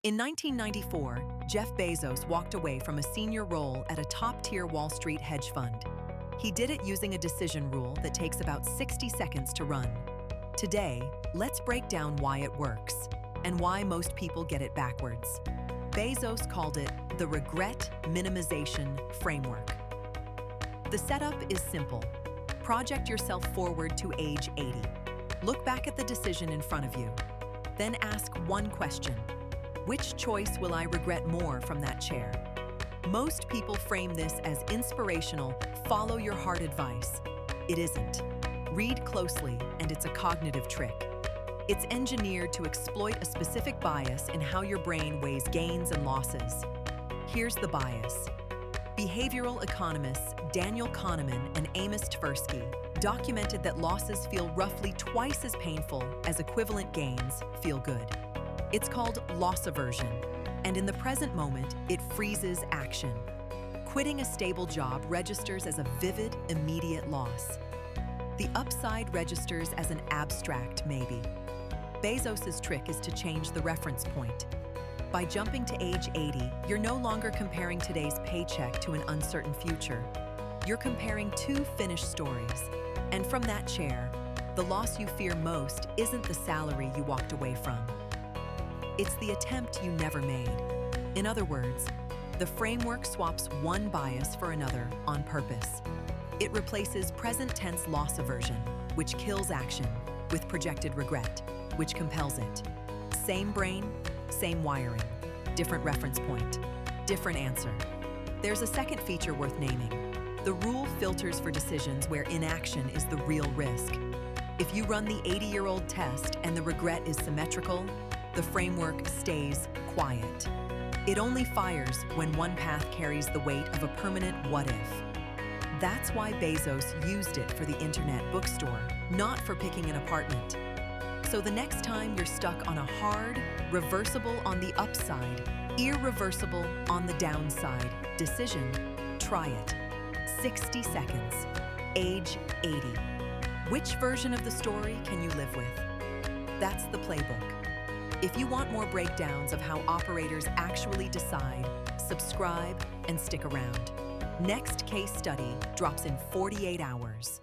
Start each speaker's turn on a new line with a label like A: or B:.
A: In 1994, Jeff Bezos walked away from a senior role at a top-tier Wall Street hedge fund. He did it using a decision rule that takes about 60 seconds to run. Today, let's break down why it works and why most people get it backwards. Bezos called it the Regret Minimization Framework. The setup is simple. Project yourself forward to age 80. Look back at the decision in front of you. Then ask one question. Which choice will I regret more from that chair? Most people frame this as inspirational, follow your heart advice. It isn't. Read closely, and it's a cognitive trick. It's engineered to exploit a specific bias in how your brain weighs gains and losses. Here's the bias. Behavioral economists Daniel Kahneman and Amos Tversky documented that losses feel roughly twice as painful as equivalent gains feel good. It's called loss aversion, and in the present moment, it freezes action. Quitting a stable job registers as a vivid, immediate loss. The upside registers as an abstract maybe. Bezos's trick is to change the reference point. By jumping to age 80, you're no longer comparing today's paycheck to an uncertain future. You're comparing two finished stories. And from that chair, the loss you fear most isn't the salary you walked away from. It's the attempt you never made. In other words, the framework swaps one bias for another on purpose. It replaces present tense loss aversion, which kills action, with projected regret, which compels it. Same brain, same wiring, different reference point, different answer. There's a second feature worth naming. The rule filters for decisions where inaction is the real risk. If you run the 80-year-old test and the regret is symmetrical, the framework stays quiet. It only fires when one path carries the weight of a permanent what-if. That's why Bezos used it for the internet bookstore, not for picking an apartment. So the next time you're stuck on a hard, reversible-on-the-upside, irreversible-on-the-downside decision, try it. 60 seconds, age 80. Which version of the story can you live with? That's the playbook. If you want more breakdowns of how operators actually decide, subscribe and stick around. Next case study drops in 48 hours.